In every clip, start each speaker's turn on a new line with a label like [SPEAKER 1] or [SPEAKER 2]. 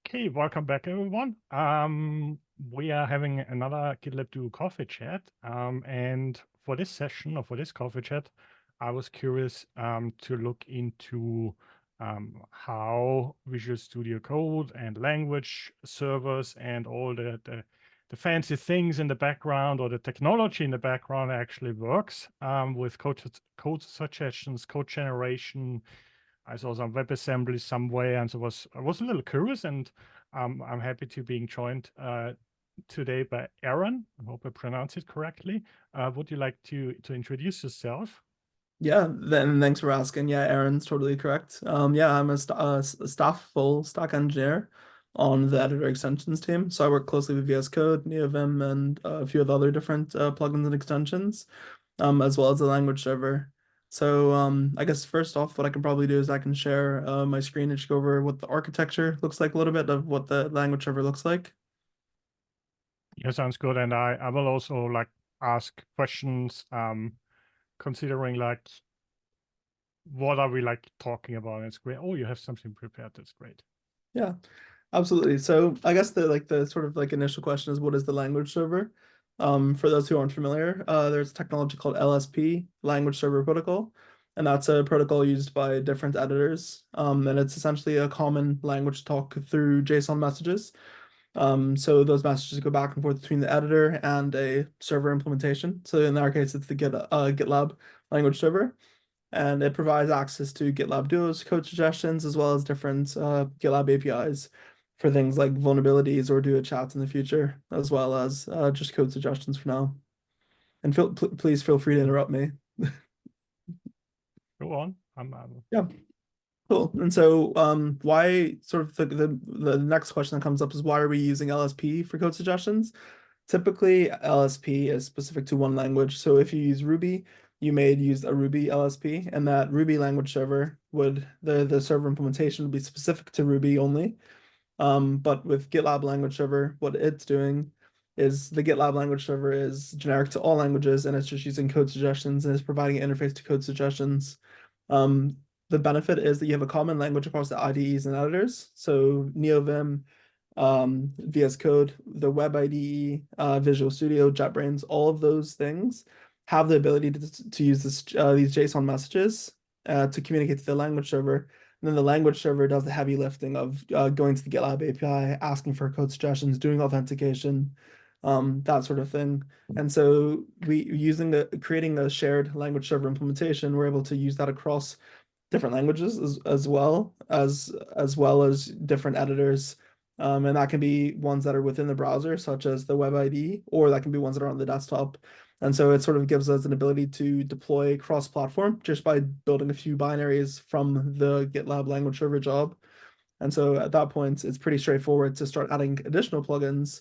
[SPEAKER 1] Okay, welcome back, everyone. We are having another GitLab Duo Coffee Chat. And for this session or for this coffee chat, I was curious to look into how Visual Studio Code and language servers and all the fancy things in the background or the technology in the background actually works with code suggestions, code generation. I saw some WebAssembly somewhere, and so I was a little curious, and I'm happy to being joined today by Erran. I hope I pronounce it correctly. Would you like to introduce yourself?
[SPEAKER 2] Yeah, then thanks for asking. Yeah, Aaron's totally correct. Yeah, I'm a staff full stack engineer on the editor extensions team. So I work closely with VS Code, NeoVim, and a few of the other different plugins and extensions, as well as the language server. So I guess first off, what I can probably do is I can share my screen and just go over what the architecture looks like, a little bit of what the language server looks like.
[SPEAKER 1] Yeah, sounds good. And I will also like ask questions, considering like what are we like talking about? And it's great. Oh, you have something prepared. That's great.
[SPEAKER 2] Yeah, absolutely. So I guess the sort of like initial question is, what is the language server? For those who aren't familiar, there's a technology called LSP, Language Server Protocol, and that's a protocol used by different editors. And it's essentially a common language talk through JSON messages. So those messages go back and forth between the editor and a server implementation. So in our case, it's the GitLab language server, and it provides access to GitLab Duo's code suggestions as well as different GitLab APIs for things like vulnerabilities or Duo chats in the future, as well as just code suggestions for now. And please feel free to interrupt me.
[SPEAKER 1] Go on.
[SPEAKER 2] Yeah, cool. And so why sort of the next question that comes up is, why are we using LSP for code suggestions? Typically, LSP is specific to one language. So if you use Ruby, you may use a Ruby LSP, and that Ruby language server would, the server implementation would be specific to Ruby only. But with GitLab language server, what it's doing is the GitLab language server is generic to all languages, and it's just using code suggestions and is providing an interface to code suggestions. Um, the benefit is that you have a common language across the IDEs and editors. So NeoVim, VS Code, the Web IDE, Visual Studio, JetBrains, all of those things have the ability to use these JSON messages to communicate to the language server. And then the language server does the heavy lifting of going to the GitLab API, asking for code suggestions, doing authentication, that sort of thing. And so creating a shared language server implementation, we're able to use that across different languages as well as different editors. And that can be ones that are within the browser, such as the Web IDE, or that can be ones that are on the desktop. And so it sort of gives us an ability to deploy cross-platform just by building a few binaries from the GitLab language server job. And so at that point, it's pretty straightforward to start adding additional plugins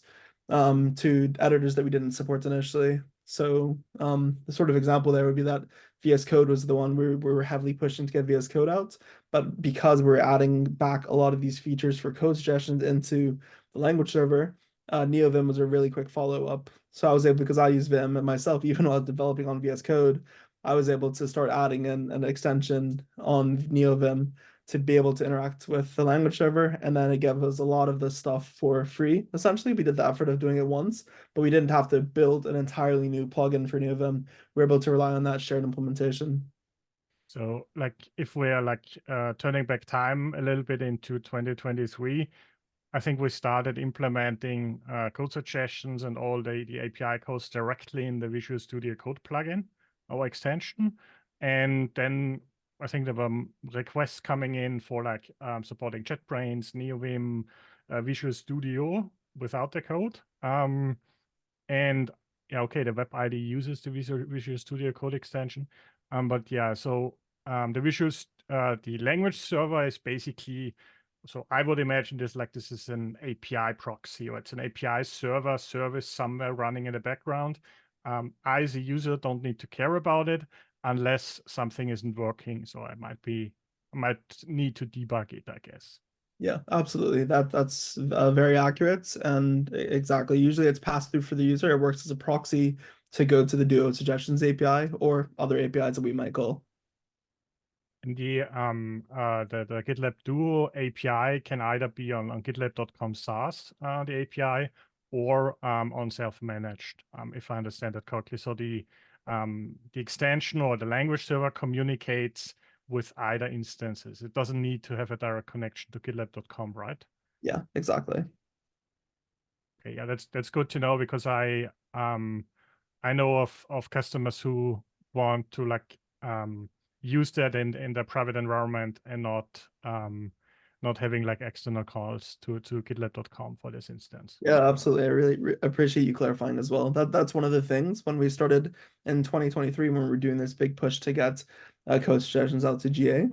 [SPEAKER 2] to editors that we didn't support initially. So the sort of example there would be that VS Code was the one we were heavily pushing to get VS Code out. But because we're adding back a lot of these features for code suggestions into the language server, NeoVim was a really quick follow-up. So I was able, because I use Vim myself, even while developing on VS Code, I was able to start adding in an extension on NeoVim to be able to interact with the language server. And then it gave us a lot of the stuff for free. Essentially, we did the effort of doing it once, but we didn't have to build an entirely new plugin for NeoVim. We're able to rely on that shared implementation.
[SPEAKER 1] So like if we're like turning back time a little bit into 2023, I think we started implementing code suggestions and all the API codes directly in the Visual Studio Code plugin, our extension. And then I think there were requests coming in for like supporting JetBrains, NeoVim, Visual Studio without the code. And yeah, okay, the Web IDE uses the Visual Studio Code extension. But yeah, so the language server is basically, so I would imagine this is an API proxy, or it's an API server service somewhere running in the background. I, as a user, don't need to care about it unless something isn't working. So I might need to debug it, I guess.
[SPEAKER 2] Yeah, absolutely. That's very accurate, and exactly. Usually, it's passed through for the user. It works as a proxy to go to the Duo Suggestions API or other APIs that we might call.
[SPEAKER 1] The GitLab Duo API can either be on GitLab.com SaaS, the API, or on self-managed, if I understand that correctly. So the extension or the language server communicates with either instances. It doesn't need to have a direct connection to GitLab.com, right?
[SPEAKER 2] Yeah, exactly.
[SPEAKER 1] Okay, yeah, that's good to know, because I know of customers who want to like use that in their private environment and not having like external calls to GitLab.com for this instance.
[SPEAKER 2] Yeah, absolutely. I really appreciate you clarifying as well. That's one of the things when we started in 2023, when we were doing this big push to get code suggestions out to GA.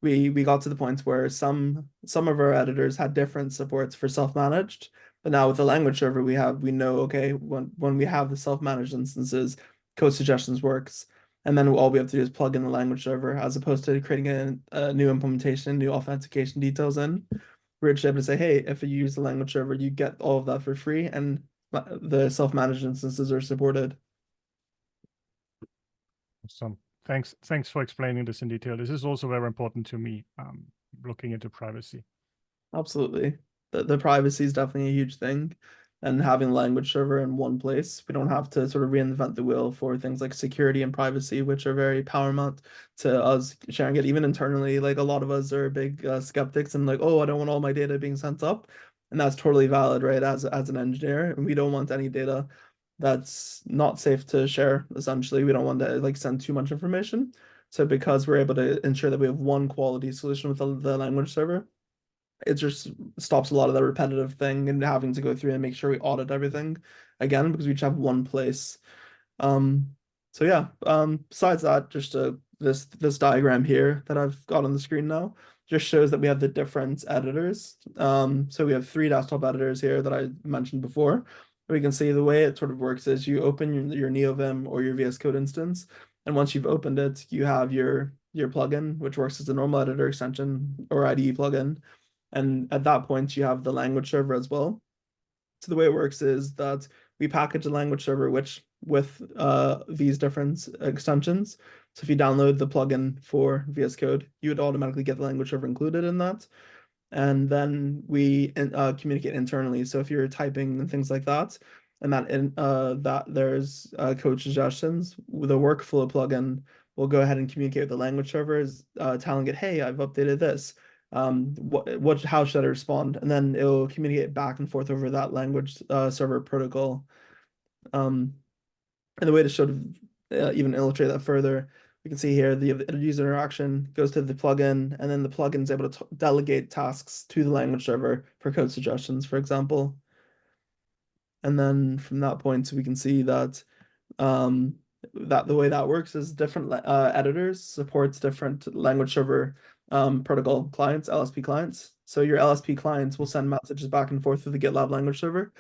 [SPEAKER 2] We got to the point where some of our editors had different supports for self-managed, but now with the language server we know, okay, when we have the self-managed instances, code suggestions works, and then all we have to do is plug in the language server as opposed to creating a new implementation, new authentication details in. We're just able to say, hey, if you use the language server, you get all of that for free, and the self-managed instances are supported.
[SPEAKER 1] So thanks for explaining this in detail. This is also very important to me, looking into privacy.
[SPEAKER 2] Absolutely. The privacy is definitely a huge thing. And having language server in one place, we don't have to sort of reinvent the wheel for things like security and privacy, which are very paramount to us sharing it. Even internally, like a lot of us are big skeptics and like, oh, I don't want all my data being sent up. And that's totally valid, right? As an engineer, and we don't want any data that's not safe to share, essentially. We don't want to like send too much information. So because we're able to ensure that we have one quality solution with the language server, it just stops a lot of the repetitive thing and having to go through and make sure we audit everything again, because we just have one place. So yeah, besides that, just this diagram here that I've got on the screen now just shows that we have the different editors. So we have 3 desktop editors here that I mentioned before. We can see the way it sort of works is you open your NeoVim or your VS Code instance, and once you've opened it, you have your plugin, which works as a normal editor extension or IDE plugin. And at that point, you have the language server as well. So the way it works is that we package a language server with these different extensions. So if you download the plugin for VS Code, you would automatically get the language server included in that. And then we communicate internally. So if you're typing and things like that, and that there's code suggestions, the workflow plugin will go ahead and communicate with the language servers, telling it, hey, I've updated this. How should I respond? And then it'll communicate back and forth over that language server protocol. And the way to sort of even illustrate that further, we can see here the user interaction goes to the plugin, and then the plugin is able to delegate tasks to the language server for code suggestions, for example. And then from that point, we can see that the way that works is different editors supports different language server protocol clients, LSP clients. So your LSP clients will send messages back and forth through the GitLab language server.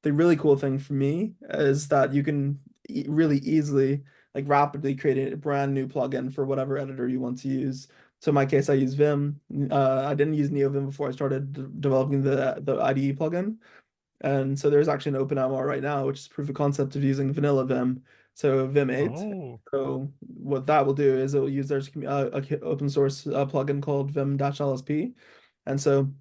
[SPEAKER 2] The really cool thing for me is that you can really easily, like rapidly create a brand new plugin for whatever editor you want to use. So in my case, I use Vim. I didn't use NeoVim before I started developing the IDE plugin. And so there's actually an OpenMR right now, which is proof of concept of using vanilla Vim. So Vim 8.
[SPEAKER 1] Oh.
[SPEAKER 2] So what that will do is it will use their open source plugin called Vim-LSP. And so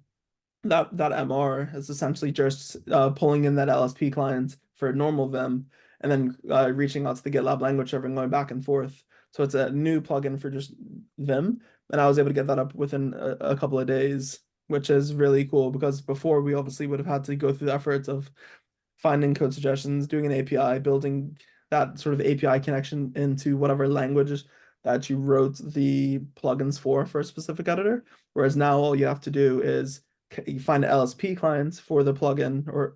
[SPEAKER 2] that MR is essentially just pulling in that LSP client for normal Vim and then reaching out to the GitLab language server and going back and forth. So it's a new plugin for just Vim. And I was able to get that up within a couple of days, which is really cool because before we obviously would have had to go through the efforts of finding code suggestions, doing an API, building that sort of API connection into whatever language that you wrote the plugins for a specific editor. Whereas now all you have to do is you find an LSP client for the plugin or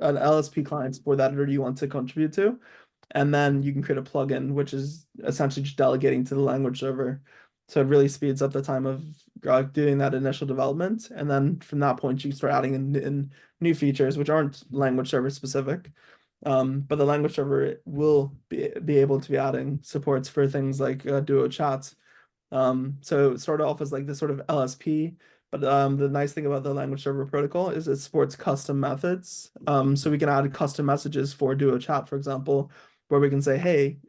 [SPEAKER 2] an LSP client for the editor you want to contribute to. And then you can create a plugin, which is essentially just delegating to the language server. So it really speeds up the time of doing that initial development. And then from that point, you start adding in new features, which aren't language server specific. But the language server will be able to be adding supports for things like Duo Chat. So it started off as like this sort of LSP, but the nice thing about the language server protocol is it supports custom methods. So we can add custom messages for Duo Chat, for example, where we can say, hey,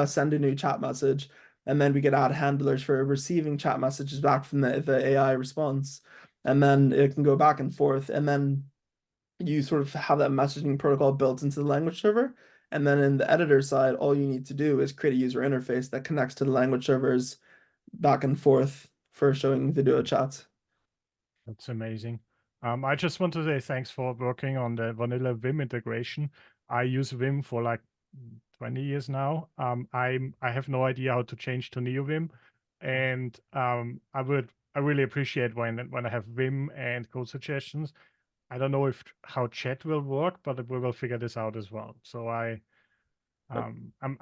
[SPEAKER 2] send a new chat message. and then we could add handlers for receiving chat messages back from the AI response, and then it can go back and forth, and then you sort of have that messaging protocol built into the language server. And then in the editor side, all you need to do is create a user interface that connects to the language servers back and forth for showing video chat.
[SPEAKER 1] That's amazing. I just want to say thanks for working on the vanilla Vim integration. I use Vim for like 20 years now. I have no idea how to change to NeoVim, and I really appreciate when I have Vim and code suggestions. I don't know if how chat will work, but we will figure this out as well. So I'm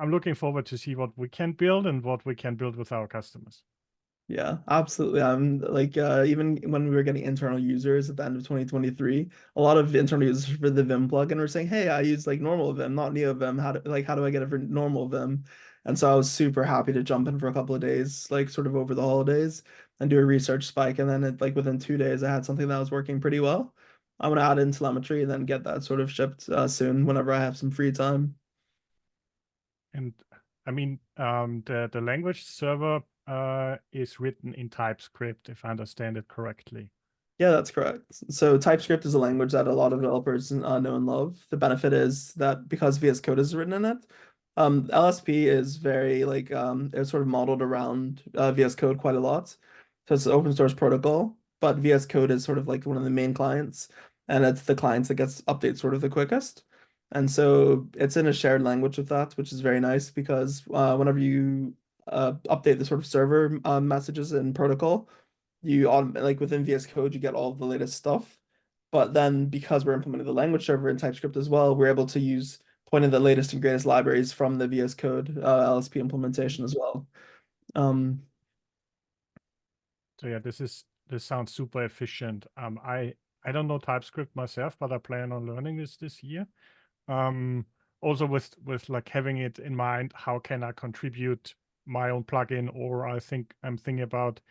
[SPEAKER 1] looking forward to see what we can build and what we can build with our customers.
[SPEAKER 2] Yeah, absolutely. I'm like even when we were getting internal users at the end of 2023, a lot of internal users for the Vim plugin were saying, "Hey, I use like normal Vim, not NeoVim. How do I get it for normal Vim?" And so I was super happy to jump in for a couple of days, like sort of over the holidays, and do a research spike. And then like within 2 days, I had something that was working pretty well. I'm gonna add in telemetry and then get that sort of shipped soon whenever I have some free time.
[SPEAKER 1] And I mean, the language server is written in TypeScript, if I understand it correctly.
[SPEAKER 2] Yeah, that's correct. So TypeScript is a language that a lot of developers know and love. The benefit is that because VS Code is written in it, LSP is very like it's sort of modeled around VS Code quite a lot. So it's an open source protocol, but VS Code is sort of like one of the main clients, and it's the clients that gets updates sort of the quickest. And so it's in a shared language with that, which is very nice because whenever you update the sort of server messages in protocol, like within VS Code, you get all of the latest stuff. But then because we're implementing the language server in TypeScript as well, we're able to use point of the latest and greatest libraries from the VS Code LSP implementation as well.
[SPEAKER 1] So yeah, this sounds super efficient. I don't know TypeScript myself, but I plan on learning this year. Also with like having it in mind, how can I contribute my own plugin? Or I'm thinking about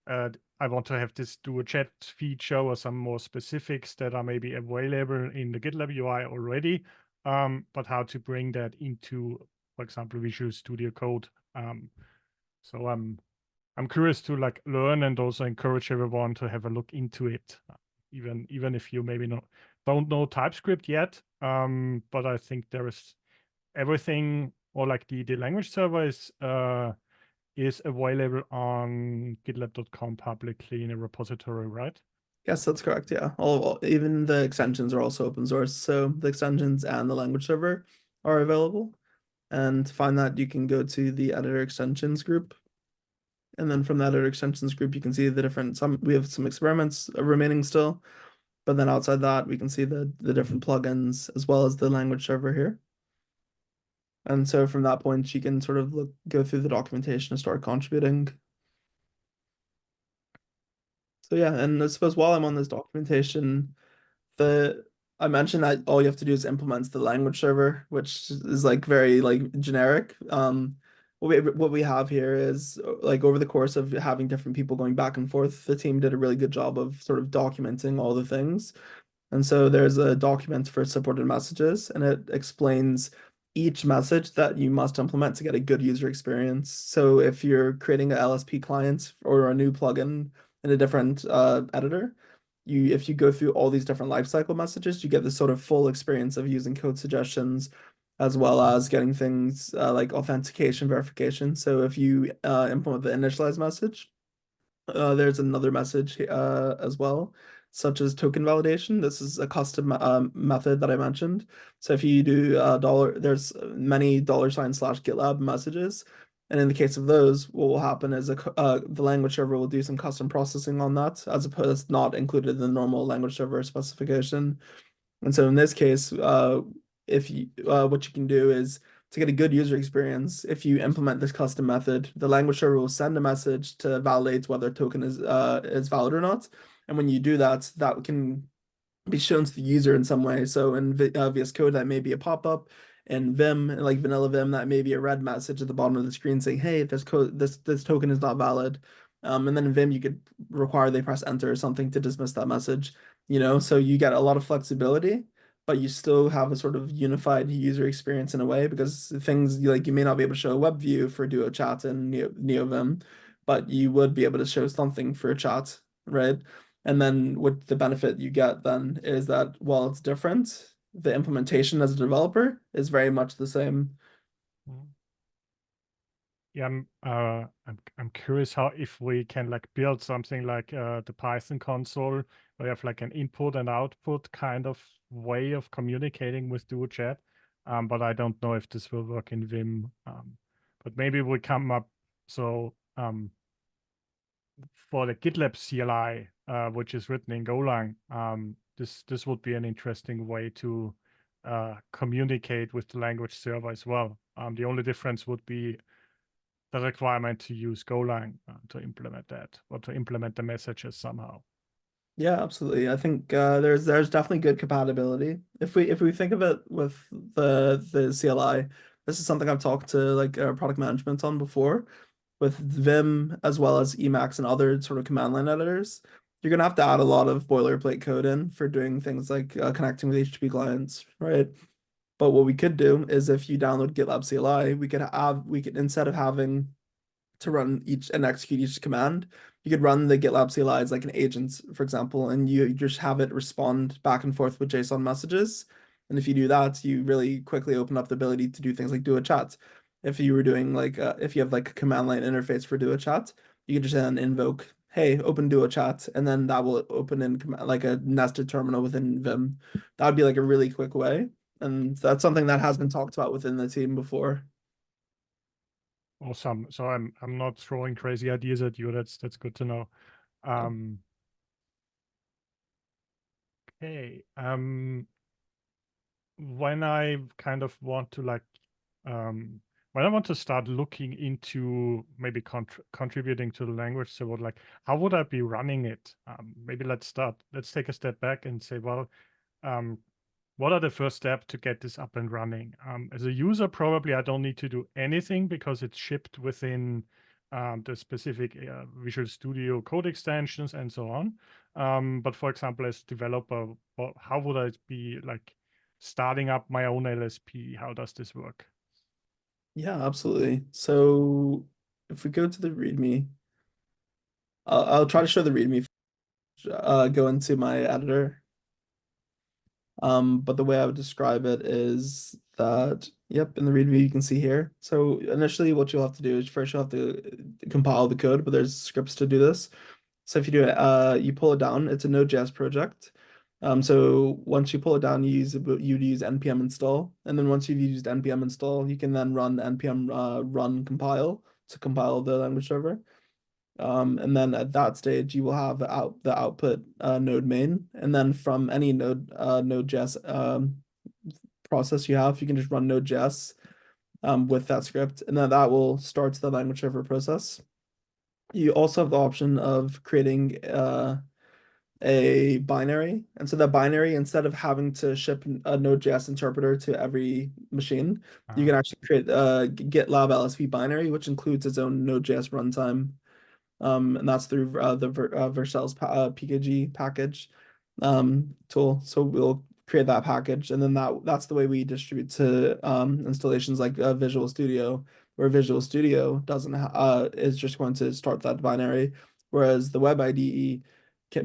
[SPEAKER 1] I want to have this duo chat feature or some more specifics that are maybe available in the GitLab UI already, but how to bring that into, for example, Visual Studio Code. So I'm curious to like learn and also encourage everyone to have a look into it, even if you maybe don't know TypeScript yet. But I think there is everything, or like the language server is available on gitlab.com publicly in a repository, right?
[SPEAKER 2] Yes, that's correct. Yeah, even the extensions are also open source, so the extensions and the language server are available. And to find that, you can go to the editor extensions group. And then from that editor extensions group, you can see the different, we have some experiments remaining still, but then outside that, we can see the different plugins as well as the language server here. And so from that point, you can sort of go through the documentation and start contributing. So yeah, and I suppose while I'm on this documentation, I mentioned that all you have to do is implement the language server, which is like very like generic. What we have here is like over the course of having different people going back and forth, the team did a really good job of sort of documenting all the things. And so there's a document for supported messages, and it explains each message that you must implement to get a good user experience. So if you're creating an LSP client or a new plugin in a different editor, if you go through all these different lifecycle messages, you get this sort of full experience of using code suggestions, as well as getting things like authentication, verification. So if you implement the initialize message, there's another message as well, such as token validation. This is a custom method that I mentioned. So if you do there's many $/GitLab messages. And in the case of those, what will happen is the language server will do some custom processing on that, as opposed to not included in the normal language server specification. And so in this case, if you what you can do is to get a good user experience, if you implement this custom method, the language server will send a message to validate whether a token is valid or not. And when you do that, that can be shown to the user in some way. So in VS Code, that may be a pop-up. In Vim, like vanilla Vim, that may be a red message at the bottom of the screen saying, "Hey, this token is not valid." And then in Vim, you could require they press enter or something to dismiss that message. So you get a lot of flexibility, but you still have a sort of unified user experience in a way, because things like you may not be able to show a web view for Duo Chat and NeoVim, but you would be able to show something for a chat, right? And then what the benefit you get then is that while it's different, the implementation as a developer is very much the same.
[SPEAKER 1] Yeah, I'm curious how if we can like build something like the Python console where you have like an input and output kind of way of communicating with Duo Chat. But I don't know if this will work in Vim. But maybe we come up so for the GitLab CLI, which is written in Golang, this would be an interesting way to communicate with the language server as well. The only difference would be the requirement to use Golang to implement that, or to implement the messages somehow.
[SPEAKER 2] Yeah, absolutely. I think there's definitely good compatibility. If we think of it with the CLI, this is something I've talked to like product management on before. With Vim as well as Emacs and other sort of command line editors, you're gonna have to add a lot of boilerplate code in for doing things like connecting with HTTP clients, right? But what we could do is if you download GitLab CLI, we could instead of having to run each and execute each command, you could run the GitLab CLI as like an agent, for example, and you just have it respond back and forth with JSON messages. And if you do that, you really quickly open up the ability to do things like Duo Chat. If you were doing like if you have like a command line interface for Duo Chat, you could just then invoke, hey, open Duo Chat, and then that will open in like a nested terminal within Vim. That would be like a really quick way. And that's something that has been talked about within the team before.
[SPEAKER 1] Awesome. So I'm not throwing crazy ideas at you. That's good to know. Okay. When I kind of want to like when I want to start looking into maybe contributing to the language server, like how would I be running it? Maybe let's take a step back and say, well, what are the first steps to get this up and running? As a user, probably I don't need to do anything because it's shipped within the specific Visual Studio code extensions and so on. But for example, as developer, how would I be like starting up my own LSP? How does this work?
[SPEAKER 2] Yeah, absolutely. So if we go to the README, I'll try to show the README. Go into my editor. But the way I would describe it is that, yep, in the README you can see here. So initially what you'll have to do is first you'll have to compile the code, but there's scripts to do this. So if you do it, you pull it down, it's a Node.js project. So once you pull it down, you'd use npm install, and then once you've used npm install, you can then run npm run compile to compile the language server. And then at that stage, you will have the output node main, and then from any Node.js process you have, you can just run Node.js with that script, and then that will start the language server process. You also have the option of creating a binary. And so that binary, instead of having to ship a Node.js interpreter to every machine, you can actually create a GitLab LSP binary, which includes its own Node.js runtime. And that's through the Vercel's PKG package tool. So we'll create that package, and then that's the way we distribute to installations like Visual Studio, where Visual Studio doesn't is just going to start that binary, whereas the Web IDE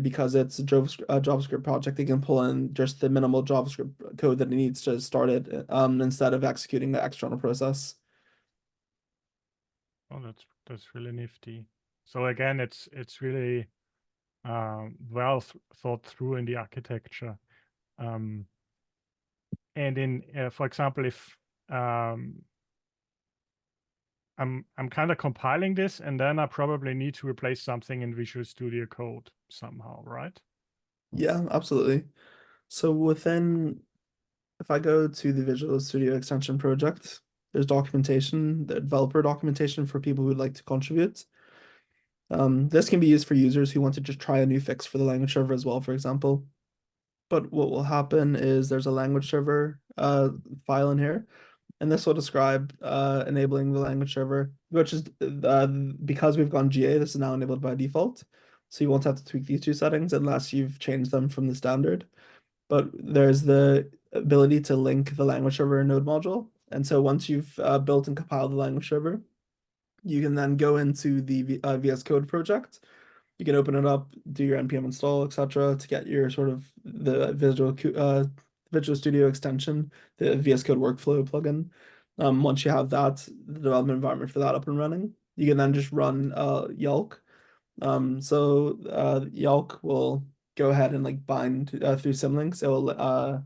[SPEAKER 2] because it's a JavaScript project, it can pull in just the minimal JavaScript code that it needs to start it instead of executing the external process.
[SPEAKER 1] Oh, that's really nifty. So again, it's really well thought through in the architecture. And in, for example, if I'm kind of compiling this, and then I probably need to replace something in Visual Studio Code somehow, right?
[SPEAKER 2] Yeah, absolutely. So within, if I go to the Visual Studio extension project, there's documentation, the developer documentation for people who'd like to contribute. This can be used for users who want to just try a new fix for the language server as well, for example. But what will happen is there's a language server file in here, and this will describe enabling the language server, which is because we've gone GA, this is now enabled by default. So you won't have to tweak these two settings unless you've changed them from the standard. But there's the ability to link the language server node module. And so once you've built and compiled the language server, you can then go into the VS Code project. You can open it up, do your npm install, etc., to get your sort of the Visual Studio extension, the VS Code workflow plugin. Once you have that, the development environment for that up and running, you can then just run Yelk. Yelk will go ahead and like bind through symlinks. It will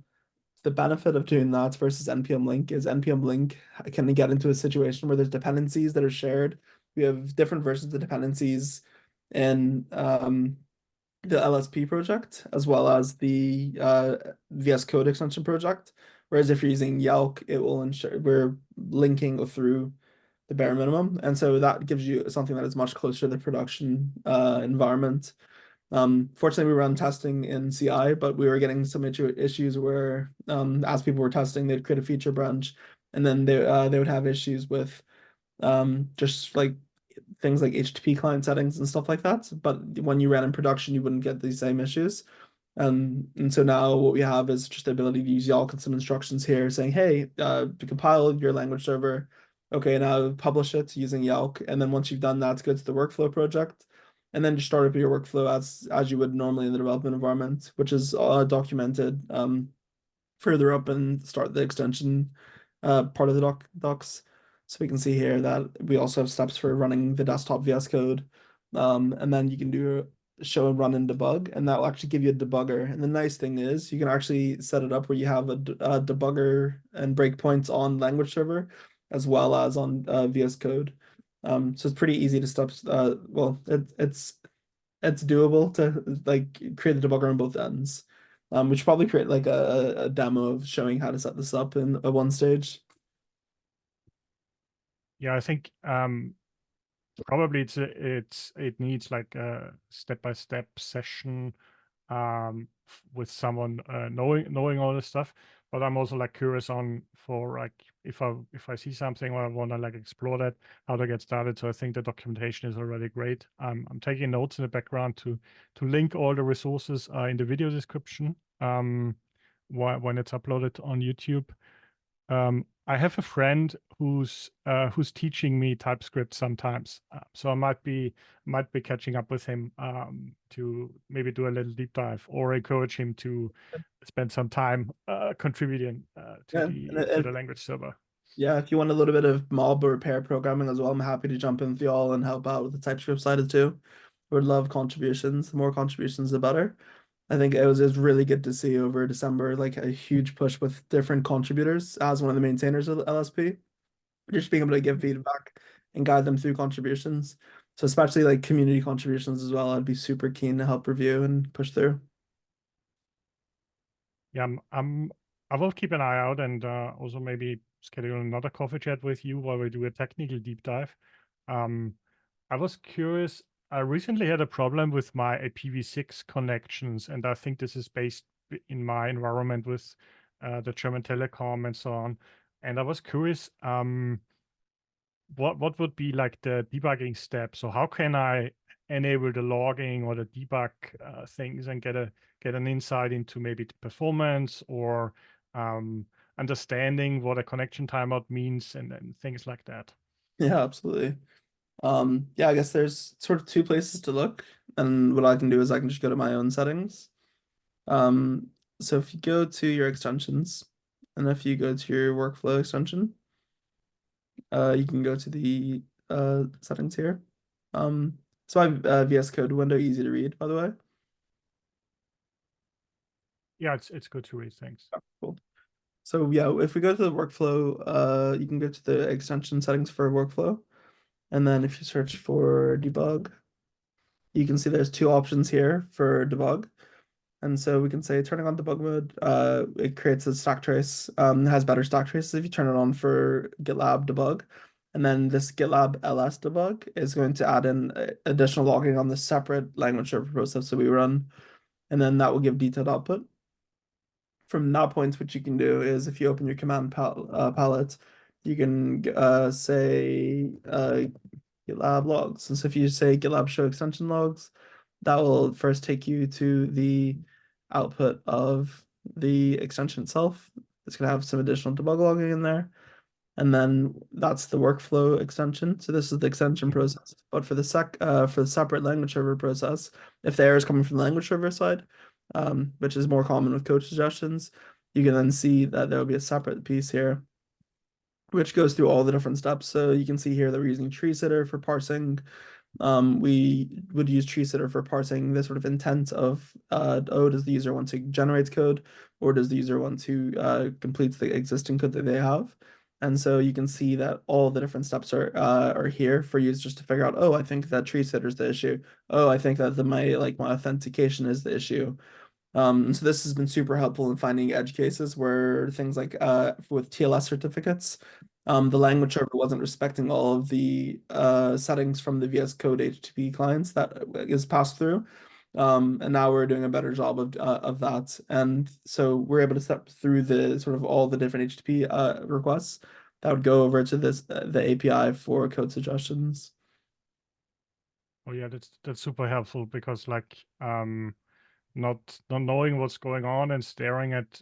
[SPEAKER 2] the benefit of doing that versus npm link is npm link can get into a situation where there's dependencies that are shared. We have different versions of dependencies in the LSP project as well as the VS Code extension project. Whereas if you're using Yelk, it will ensure we're linking through the bare minimum, and so that gives you something that is much closer to the production environment. Fortunately, we run testing in CI, but we were getting some issues where, as people were testing, they'd create a feature branch, and then they would have issues with just like things like HTTP client settings and stuff like that. But when you ran in production, you wouldn't get these same issues. And so now what we have is just the ability to use Yelk and some instructions here saying, hey, to compile your language server, okay, now publish it using Yelk. And then once you've done that, go to the workflow project and then just start up your workflow as you would normally in the development environment, which is documented further up and start the extension part of the docs. So we can see here that we also have steps for running the desktop VS Code. And then you can do show and run and debug, and that will actually give you a debugger. And the nice thing is you can actually set it up where you have a debugger and breakpoints on language server as well as on VS Code. So it's pretty easy to stop. Well, it's doable to like create the debugger on both ends. We should probably create like a demo of showing how to set this up in one stage.
[SPEAKER 1] Yeah, I think probably it needs like a step-by-step session with someone knowing all this stuff. But I'm also like curious on for like if I see something or I want to like explore that, how to get started. So I think the documentation is already great. I'm taking notes in the background to link all the resources in the video description when it's uploaded on YouTube. I have a friend who's teaching me TypeScript sometimes, so I might be catching up with him to maybe do a little deep dive or encourage him to spend some time contributing to the language server.
[SPEAKER 2] Yeah, if you want a little bit of mob or pair programming as well, I'm happy to jump in with you all and help out with the TypeScript side too. Would love contributions. The more contributions, the better. I think it was really good to see over December, like a huge push with different contributors as one of the maintainers of the LSP, just being able to give feedback and guide them through contributions. So especially like community contributions as well, I'd be super keen to help review and push through.
[SPEAKER 1] Yeah, I will keep an eye out and also maybe schedule another coffee chat with you while we do a technical deep dive. I was curious. I recently had a problem with my IPv6 connections, and I think this is based in my environment with the German Telecom and so on. And I was curious, what would be like the debugging step? So how can I enable the logging or the debug things and get an insight into maybe the performance or understanding what a connection timeout means and things like that?
[SPEAKER 2] Yeah, absolutely. Yeah, I guess there's sort of two places to look, and what I can do is I can just go to my own settings. So if you go to your extensions, and if you go to your workflow extension, you can go to the settings here. So I have VS Code window, easy to read, by the way.
[SPEAKER 1] Yeah, it's good to read. Thanks.
[SPEAKER 2] Oh, cool. So yeah, if we go to the workflow, you can go to the extension settings for workflow. And then if you search for debug, you can see there's two options here for debug. And so we can say turning on debug mode, it creates a stack trace, has better stack traces if you turn it on for GitLab debug. And then this GitLab ls debug is going to add in additional logging on the separate language server process that we run. And then that will give detailed output. From that point, what you can do is if you open your command palette, you can say GitLab logs. And so if you say GitLab show extension logs, that will first take you to the output of the extension itself. It's going to have some additional debug logging in there. And then that's the workflow extension. So this is the extension process. But for the separate language server process, if the error is coming from the language server side, which is more common with code suggestions, you can then see that there will be a separate piece here, which goes through all the different steps. So you can see here that we're using TreeSitter for parsing. We would use TreeSitter for parsing the sort of intent of, oh, does the user want to generate code, or does the user want to complete the existing code that they have? And so you can see that all the different steps are here for users to figure out, oh, I think that TreeSitter is the issue. Oh, I think that my authentication is the issue. So this has been super helpful in finding edge cases where things like with TLS certificates, the language server wasn't respecting all of the settings from the VS Code HTTP clients that is passed through. And now we're doing a better job of that. And so we're able to step through the sort of all the different HTTP requests that would go over to the API for code suggestions.
[SPEAKER 1] Oh yeah, that's super helpful because not knowing what's going on and staring at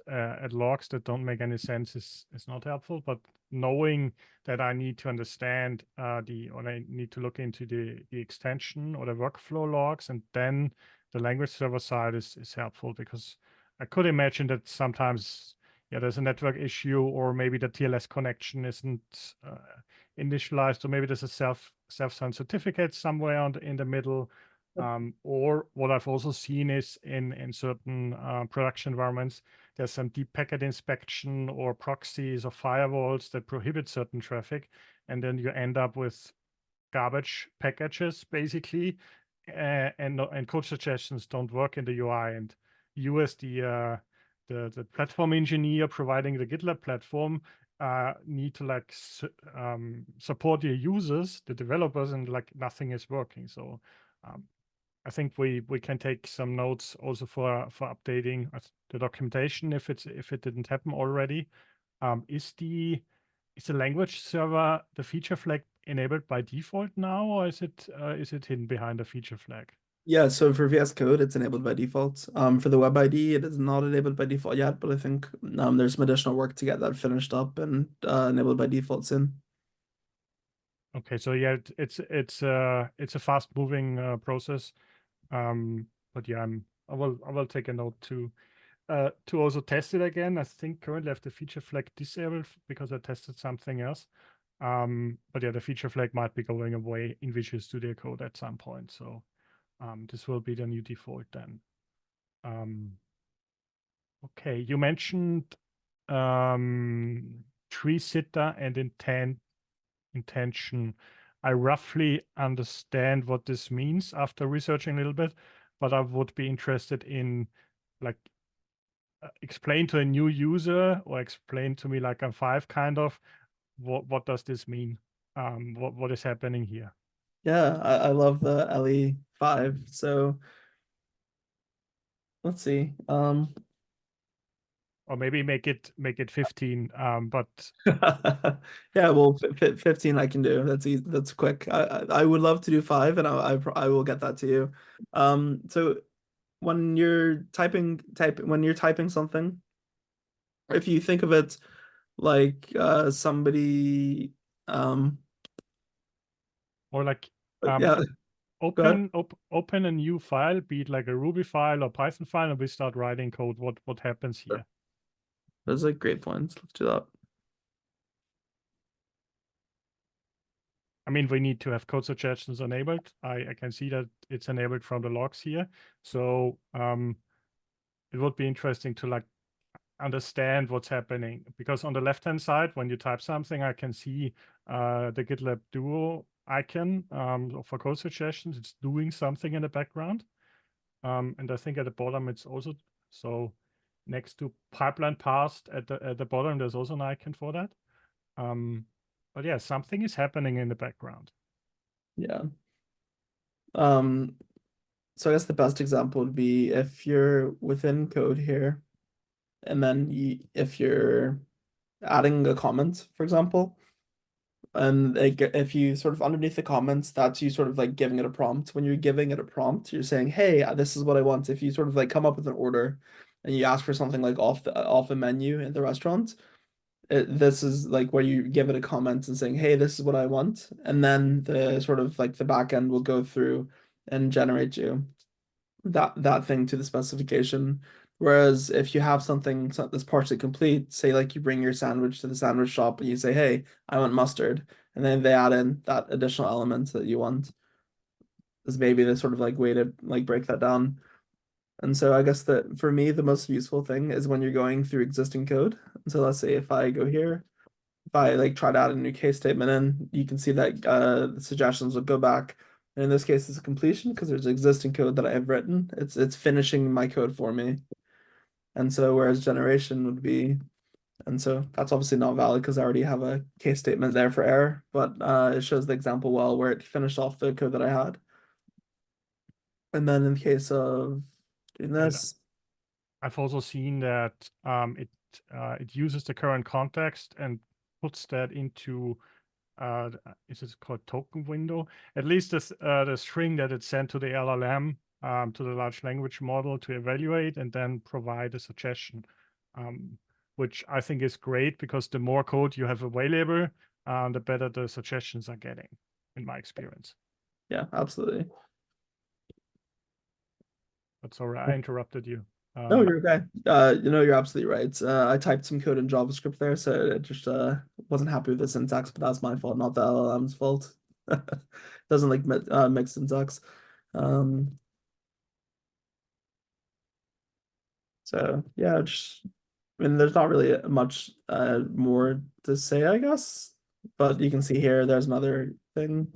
[SPEAKER 1] logs that don't make any sense is not helpful. But knowing that I need to understand or I need to look into the extension or the workflow logs, and then the language server side is helpful, because I could imagine that sometimes there's a network issue, or maybe the TLS connection isn't initialized, or maybe there's a self-signed certificate somewhere in the middle. Or what I've also seen is in certain production environments, there's some deep packet inspection or proxies or firewalls that prohibit certain traffic, and then you end up with garbage packages basically, and code suggestions don't work in the UI. And you, as the platform engineer providing the GitLab platform, need to support your users, the developers, and nothing is working. So I think we can take some notes also for updating the documentation if it didn't happen already. Is the language server, the feature flag, enabled by default now, or is it hidden behind a feature flag?
[SPEAKER 2] Yeah, so for VS Code, it's enabled by default. For the web ID, it is not enabled by default yet, but I think there's some additional work to get that finished up and enabled by default soon.
[SPEAKER 1] Okay, so yeah, it's a fast-moving process. But yeah, I will take a note to also test it again. I think currently I have the feature flag disabled because I tested something else. But yeah, the feature flag might be going away in Visual Studio Code at some point. So this will be the new default then. Okay, you mentioned TreeSitter and intention. I roughly understand what this means after researching a little bit, but I would be interested in explain to a new user, or explain to me like I'm five kind of, what does this mean? What is happening here?
[SPEAKER 2] Yeah, I love the LE5. So let's see.
[SPEAKER 1] Or maybe make it 15. But
[SPEAKER 2] yeah, well, 15 I can do. That's easy. That's quick. I would love to do 5, and I will get that to you. So when you're typing something, if you think of it like somebody
[SPEAKER 1] or
[SPEAKER 2] yeah, go ahead.
[SPEAKER 1] open a new file, be it like a Ruby file or Python file, and we start writing code. What happens here?
[SPEAKER 2] Those are great points. Let's do that.
[SPEAKER 1] I mean, we need to have code suggestions enabled. I can see that it's enabled from the logs here. So it would be interesting to understand what's happening, because on the left-hand side, when you type something, I can see the GitLab Duo icon for code suggestions. It's doing something in the background. And I think at the bottom, it's also, so next to pipeline parsed at the bottom, there's also an icon for that. But yeah, something is happening in the background.
[SPEAKER 2] Yeah. So I guess the best example would be if you're within code here, and then if you're adding a comment, for example, and if you sort of underneath the comments, that's you sort of like giving it a prompt. When you're giving it a prompt, you're saying, hey, this is what I want. If you sort of like come up with an order, and you ask for something like off a menu in the restaurant, this is like where you give it a comment and saying, hey, this is what I want. And then the sort of like the backend will go through and generate you that thing to the specification. Whereas if you have something that's partially complete, say like you bring your sandwich to the sandwich shop and you say, hey, I want mustard, and then they add in that additional element that you want, is maybe the sort of like way to like break that down. And so I guess that for me, the most useful thing is when you're going through existing code. And so let's say if I go here, if I like try to add a new case statement in, you can see that the suggestions will go back. And in this case, it's a completion because there's existing code that I have written. It's finishing my code for me. And so whereas generation would be, and so that's obviously not valid because I already have a case statement there for error, but it shows the example well where it finished off the code that I had. And then in the case of doing this,
[SPEAKER 1] I've also seen that it uses the current context and puts that into is it called token window? At least the string that it sent to the LLM, to the large language model to evaluate and then provide a suggestion, which I think is great because the more code you have available, the better the suggestions are getting, in my experience.
[SPEAKER 2] yeah, absolutely.
[SPEAKER 1] But sorry, I interrupted you.
[SPEAKER 2] No, you're okay. You're absolutely right. I typed some code in JavaScript there, so it just wasn't happy with the syntax, but that's my fault, not the LLM's fault. Doesn't like mix syntax. So yeah, I mean, there's not really much more to say, I guess. But you can see here, there's another thing.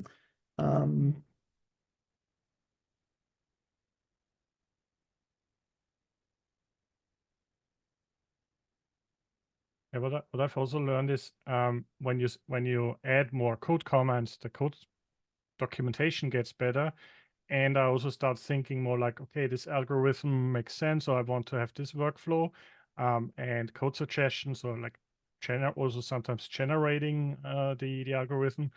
[SPEAKER 1] Yeah, what I've also learned is when you add more code comments, the code documentation gets better. And I also start thinking more like, okay, this algorithm makes sense, or I want to have this workflow, and code suggestions, or like also sometimes generating the algorithm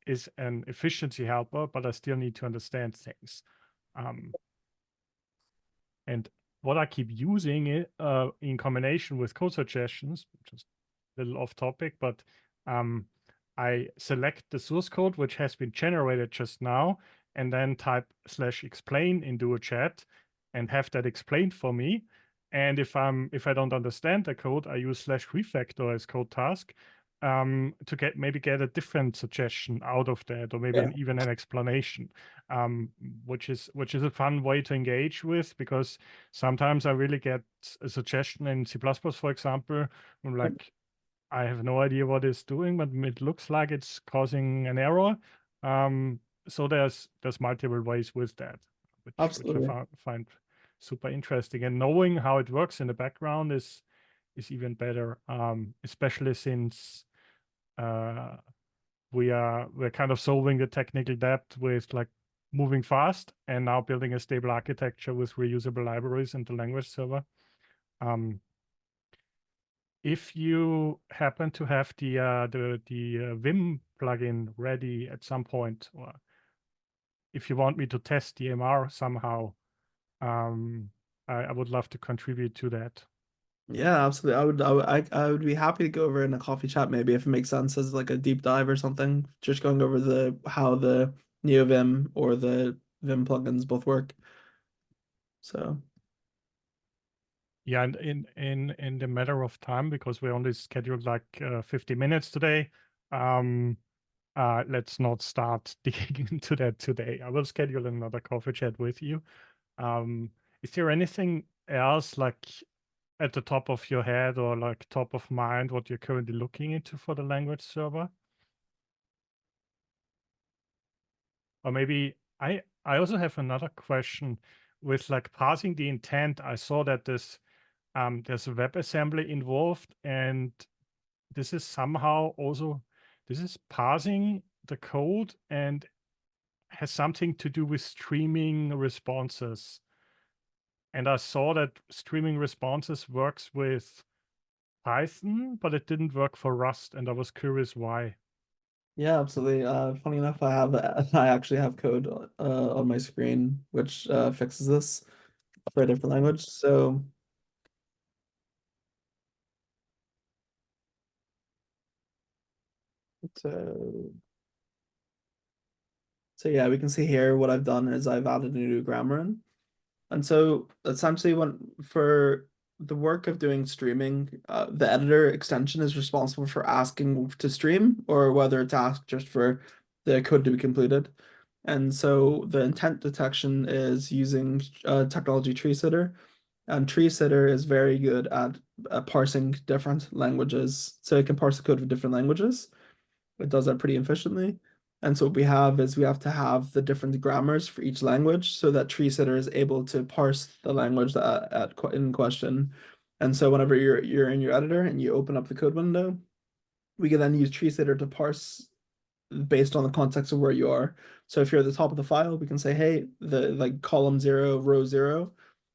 [SPEAKER 1] is an efficiency helper, but I still need to understand things. And what I keep using it in combination with code suggestions, which is a little off topic, but I select the source code, which has been generated just now, and then type /explain in Duo Chat and have that explained for me. And if I don't understand the code, I use /refactor as code task to get a different suggestion out of that, or maybe even an explanation, which is a fun way to engage with, because sometimes I really get a suggestion in C++, for example, I'm like, I have no idea what it's doing, but it looks like it's causing an error. So there's multiple ways with that, which I find super interesting. And knowing how it works in the background is even better, especially since we're kind of solving the technical debt with like moving fast and now building a stable architecture with reusable libraries in the language server. If you happen to have the Vim plugin ready at some point, or if you want me to test the MR somehow, I would love to contribute to that.
[SPEAKER 2] Yeah, absolutely. I would be happy to go over in a coffee chat maybe if it makes sense as like a deep dive or something. Just going over how the NeoVim or the Vim plugins both work. So
[SPEAKER 1] yeah, and in the matter of time, because we only scheduled like 50 minutes today, let's not start digging into that today. I will schedule another coffee chat with you. Is there anything else like at the top of your head or like top of mind what you're currently looking into for the language server? Or maybe I also have another question with like parsing the intent. I saw that there's a WebAssembly involved, and this is somehow also, this is parsing the code and has something to do with streaming responses. And I saw that streaming responses works with Python, but it didn't work for Rust, and I was curious why.
[SPEAKER 2] yeah, absolutely. Funny enough, I actually have code on my screen which fixes this for a different language. So So yeah, we can see here what I've done is I've added a new grammar in. And so essentially for the work of doing streaming, the editor extension is responsible for asking to stream or whether to ask just for the code to be completed. And so the intent detection is using technology TreeSitter. And TreeSitter is very good at parsing different languages. So it can parse the code of different languages. It does that pretty efficiently. And so what we have is we have to have the different grammars for each language so that TreeSitter is able to parse the language in question. And so whenever you're in your editor and you open up the code window, we can then use TreeSitter to parse based on the context of where you are. So if you're at the top of the file, we can say, hey, the column 0, row 0,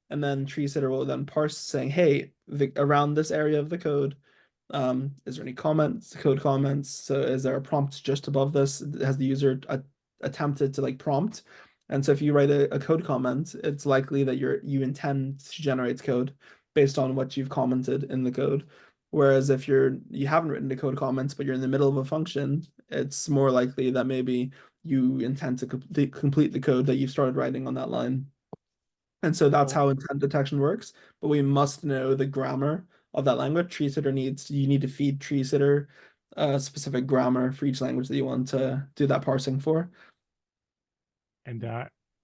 [SPEAKER 2] and then TreeSitter will then parse saying, hey, around this area of the code, is there any code comments? So is there a prompt just above this? Has the user attempted to like prompt? And so if you write a code comment, it's likely that you intend to generate code based on what you've commented in the code. Whereas if you haven't written the code comments, but you're in the middle of a function, it's more likely that maybe you intend to complete the code that you've started writing on that line. And so that's how intent detection works. But we must know the grammar of that language. You need to feed TreeSitter specific grammar for each language that you want to do that parsing for.
[SPEAKER 1] And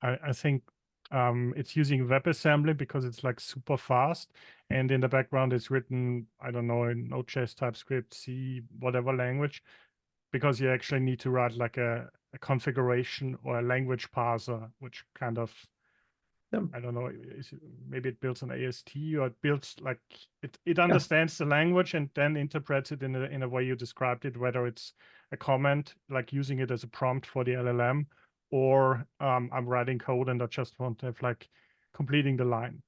[SPEAKER 1] I think it's using WebAssembly because it's like super fast. And in the background, it's written, I don't know, in Node.js, TypeScript, C, whatever language, because you actually need to write like a configuration or a language parser, which kind of, I don't know, maybe it builds an AST or it builds like, it understands the language and then interprets it in a way you described it, whether it's a comment, like using it as a prompt for the LLM, or I'm writing code and I just want to have like completing the line.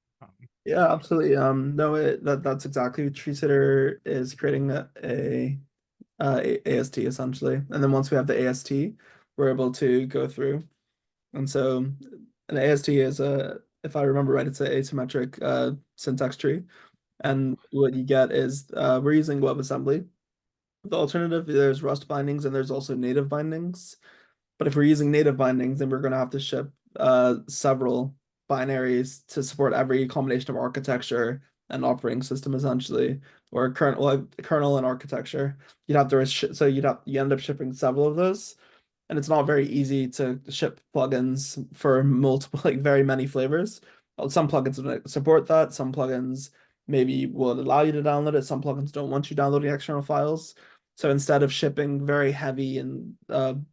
[SPEAKER 2] Yeah, absolutely. No, that's exactly what TreeSitter is creating a AST essentially. And then once we have the AST, we're able to go through. And so an AST is if I remember right, it's an asymmetric syntax tree. And what you get is we're using WebAssembly. The alternative, there's Rust bindings and there's also native bindings. But if we're using native bindings, then we're going to have to ship several binaries to support every combination of architecture and operating system, essentially, or kernel and architecture. You end up shipping several of those, and it's not very easy to ship plugins for multiple, like very many flavors. Some plugins support that. Some plugins maybe will allow you to download it. Some plugins don't want you downloading external files. So instead of shipping very heavy and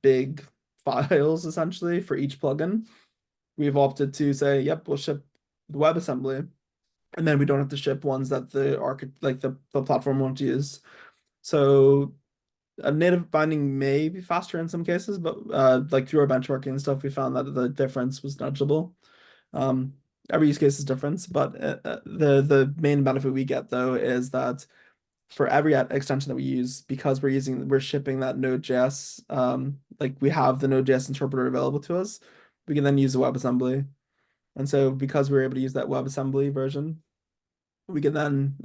[SPEAKER 2] big files essentially for each plugin, we've opted to say, yep, we'll ship the WebAssembly, and then we don't have to ship ones that the platform won't use. So a native binding may be faster in some cases, but like through our benchmarking and stuff, we found that the difference was negligible. Every use case is different, but the main benefit we get though is that for every extension that we use, because we're shipping that Node.js, like we have the Node.js interpreter available to us, we can then use the WebAssembly. And so because we're able to use that WebAssembly version, we can then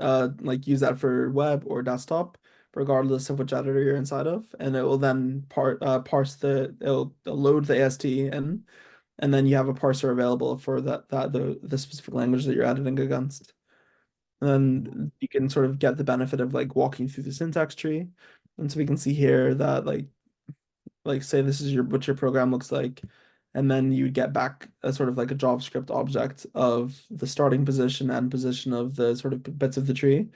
[SPEAKER 2] like use that for web or desktop, regardless of which editor you're inside of, and it will then it'll load the AST in, and then you have a parser available for the specific language that you're editing against. And then you can sort of get the benefit of like walking through the syntax tree. And so we can see here that like say this is what your program looks like, and then you get back a sort of like a JavaScript object of the starting position and position of the sort of bits of the tree.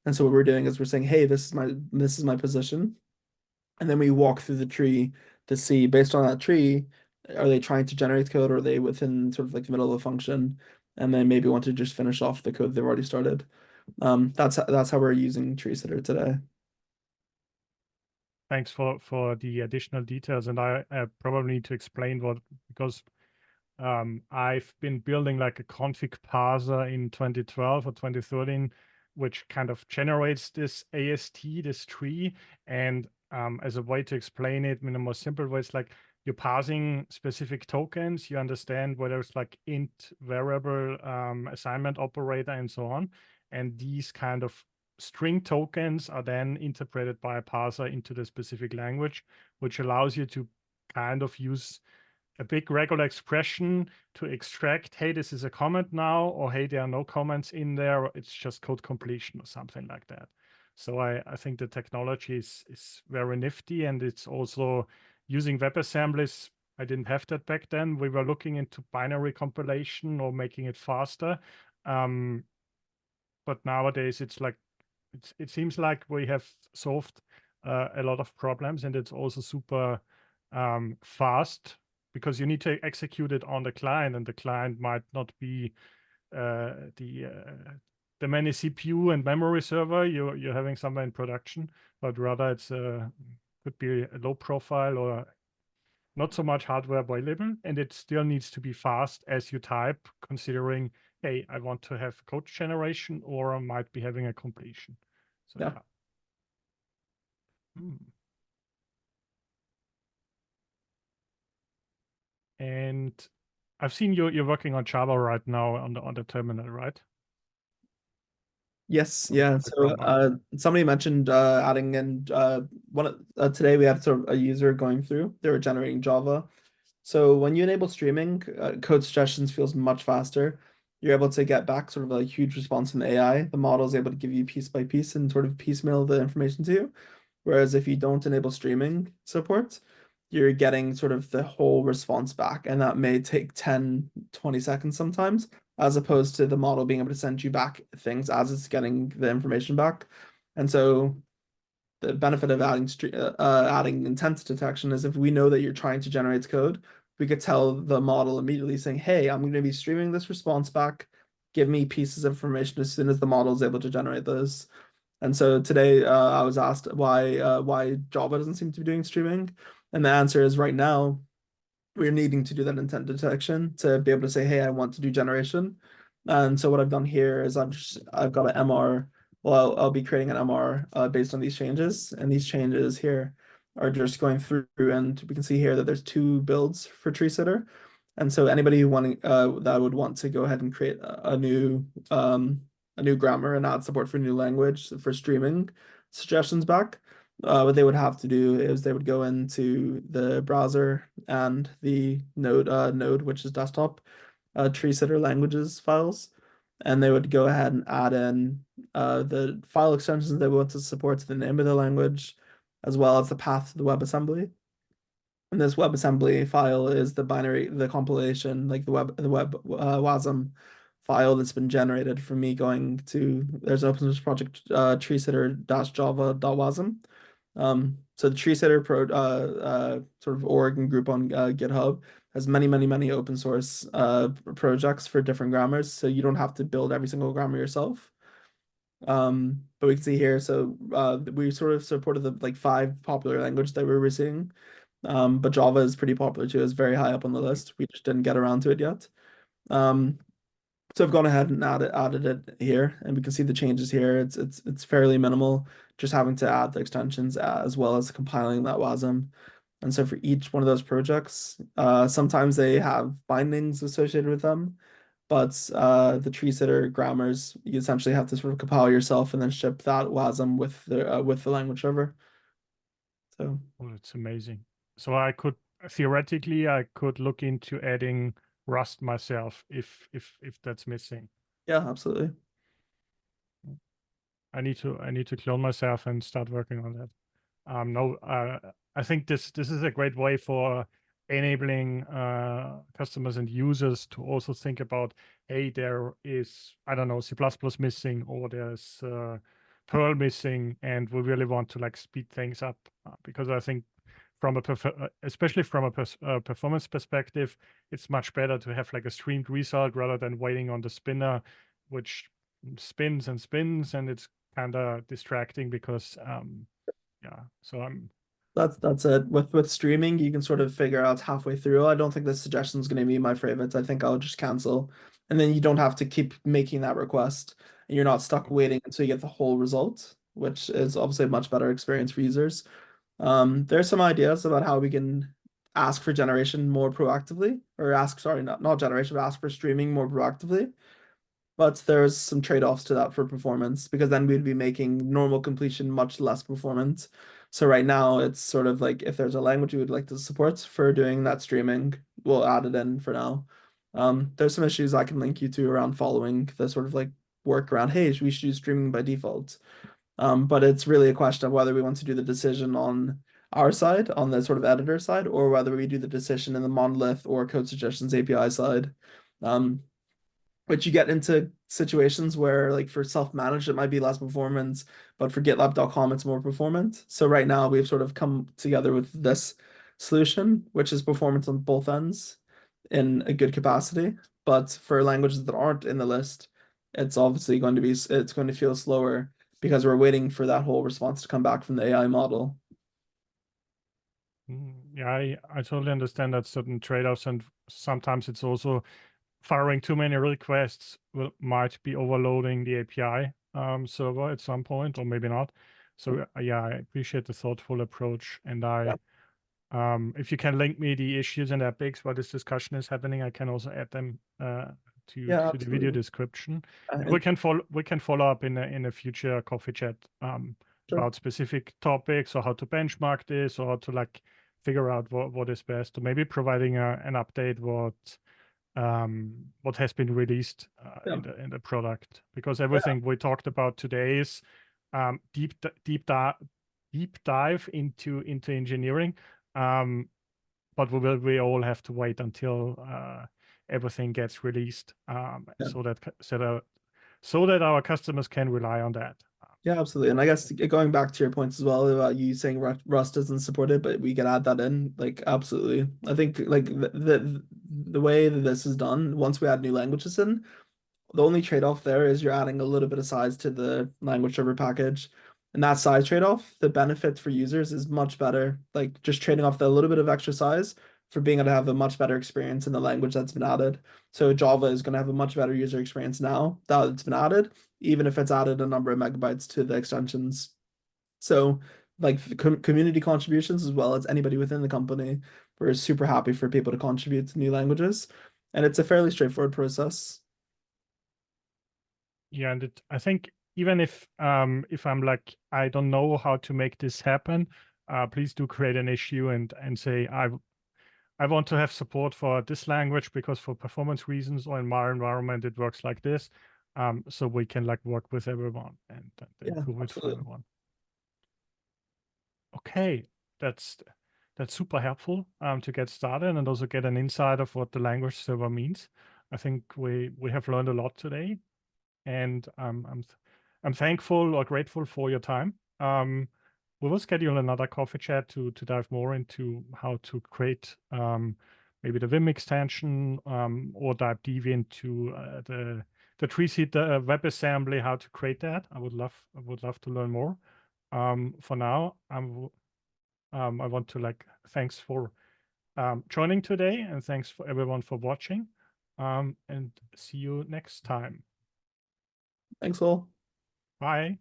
[SPEAKER 2] And so what we're doing is we're saying, hey, this is my position. And then we walk through the tree to see, based on that tree, are they trying to generate code or are they within sort of like the middle of a function? And then maybe want to just finish off the code they've already started. That's how we're using TreeSitter today.
[SPEAKER 1] Thanks for the additional details. And I probably need to explain because I've been building like a config parser in 2012 or 2013, which kind of generates this AST, this tree. And as a way to explain it in a more simple way, it's like you're parsing specific tokens. You understand whether it's like int, variable, assignment operator, and so on. And these kind of string tokens are then interpreted by a parser into the specific language, which allows you to kind of use a big regular expression to extract, hey, this is a comment now, or hey, there are no comments in there, or it's just code completion or something like that. So I think the technology is very nifty, and it's also using WebAssemblies. I didn't have that back then. We were looking into binary compilation or making it faster. But nowadays it's like, it seems like we have solved a lot of problems, and it's also super fast, because you need to execute it on the client, and the client might not be the many CPU and memory server you're having somewhere in production, but rather it's could be a low profile or not so much hardware available, and it still needs to be fast as you type, considering, hey, I want to have code generation, or I might be having a completion. So
[SPEAKER 2] Yeah.
[SPEAKER 1] And I've seen you're working on Java right now on the terminal, right?
[SPEAKER 2] Yes, yeah. So somebody mentioned adding in today we had sort of a user going through, they were generating Java. So when you enable streaming, code suggestions feels much faster. You're able to get back sort of a huge response from the AI. The model is able to give you piece by piece and sort of piecemeal the information to you. Whereas if you don't enable streaming support, you're getting sort of the whole response back, and that may take 10, 20 seconds sometimes, as opposed to the model being able to send you back things as it's getting the information back. And so the benefit of adding intent detection is if we know that you're trying to generate code, we could tell the model immediately saying, hey, I'm going to be streaming this response back. Give me pieces of information as soon as the model is able to generate those. And so today I was asked why Java doesn't seem to be doing streaming. And the answer is right now, we're needing to do that intent detection to be able to say, hey, I want to do generation. And so what I've done here is I've got an MR. Well, I'll be creating an MR based on these changes. And these changes here are just going through, and we can see here that there's 2 builds for TreeSitter. And so anybody wanting that would want to go ahead and create a new grammar and add support for new language for streaming suggestions back, what they would have to do is they would go into the browser and the node, which is desktop, TreeSitter languages files, and they would go ahead and add in the file extensions they want to support, the name of the language, as well as the path to the WebAssembly. And this WebAssembly file is the compilation, like the WASM file that's been generated from me going to, there's an open source project, treesitter-java.wasm. So the TreeSitter sort of org and group on GitHub has many open source projects for different grammars, so you don't have to build every single grammar yourself. But we can see here, so we sort of supported the like 5 popular languages that we were seeing. But Java is pretty popular too. It's very high up on the list. We just didn't get around to it yet. So I've gone ahead and added it here, and we can see the changes here. It's fairly minimal, just having to add the extensions as well as compiling that WASM. And so for each one of those projects, sometimes they have bindings associated with them, but the TreeSitter grammars, you essentially have to sort of compile yourself and then ship that WASM with the language server. So
[SPEAKER 1] it's amazing. So I could theoretically look into adding Rust myself if that's missing.
[SPEAKER 2] Yeah, absolutely.
[SPEAKER 1] I need to clone myself and start working on that. No, I think this is a great way for enabling customers and users to also think about, hey, there is, I don't know, C++ missing, or there's Perl missing, and we really want to like speed things up, because I think from especially from a performance perspective, it's much better to have like a streamed result rather than waiting on the spinner, which spins and spins, and it's kind of distracting because yeah. So
[SPEAKER 2] that's it. With streaming, you can sort of figure out halfway through. I don't think this suggestion is going to be my favorite. I think I'll just cancel, and then you don't have to keep making that request, and you're not stuck waiting until you get the whole result, which is obviously a much better experience for users. There's some ideas about how we can ask for generation more proactively, or ask, sorry, not generation, but ask for streaming more proactively. but there's some trade-offs to that for performance, because then we'd be making normal completion much less performant. So right now it's sort of like if there's a language you would like to support for doing that streaming, we'll add it in for now. There's some issues I can link you to around following the sort of like work around, hey, we should use streaming by default. But it's really a question of whether we want to do the decision on our side, on the sort of editor side, or whether we do the decision in the monolith or code suggestions API side. But you get into situations where, like, for self-managed, it might be less performance, but for GitLab.com, it's more performant. So right now we've sort of come together with this solution, which is performance on both ends in a good capacity. But for languages that aren't in the list, it's obviously going to be, it's going to feel slower because we're waiting for that whole response to come back from the AI model.
[SPEAKER 1] Yeah, I totally understand that certain trade-offs, and sometimes it's also firing too many requests might be overloading the API server at some point, or maybe not. So yeah, I appreciate the thoughtful approach, and if you can link me the issues and epics while this discussion is happening, I can also add them to the video description. We can follow up in a future coffee chat about specific topics, or how to benchmark this, or how to like figure out what is best, or maybe providing an update what has been released in the product, because everything we talked about today is deep dive into engineering, but we all have to wait until everything gets released, so that our customers can rely on that.
[SPEAKER 2] Yeah, absolutely. And I guess going back to your points as well about you saying Rust doesn't support it, but we can add that in, like, absolutely. I think like the way that this is done, once we add new languages in, the only trade-off there is you're adding a little bit of size to the language server package. And that size trade-off, the benefit for users is much better. Like just trading off the little bit of extra size for being able to have a much better experience in the language that's been added. So Java is going to have a much better user experience now that it's been added, even if it's added a number of megabytes to the extensions. So like community contributions, as well as anybody within the company, we're super happy for people to contribute to new languages. And it's a fairly straightforward process.
[SPEAKER 1] Yeah, and I think even if I'm like, I don't know how to make this happen, please do create an issue and say I want to have support for this language because for performance reasons, or in my environment it works like this, so we can like work with everyone and improve it for everyone. Okay, that's super helpful to get started and also get an insight of what the language server means. I think we have learned a lot today, and I'm thankful or grateful for your time. We will schedule another coffee chat to dive more into how to create maybe the Vim extension, or dive deep into the TreeSitter WebAssembly, how to create that. I would love to learn more. For now, I want to like thanks for joining today, and thanks for everyone for watching, and see you next time.
[SPEAKER 2] Thanks all.
[SPEAKER 1] Bye.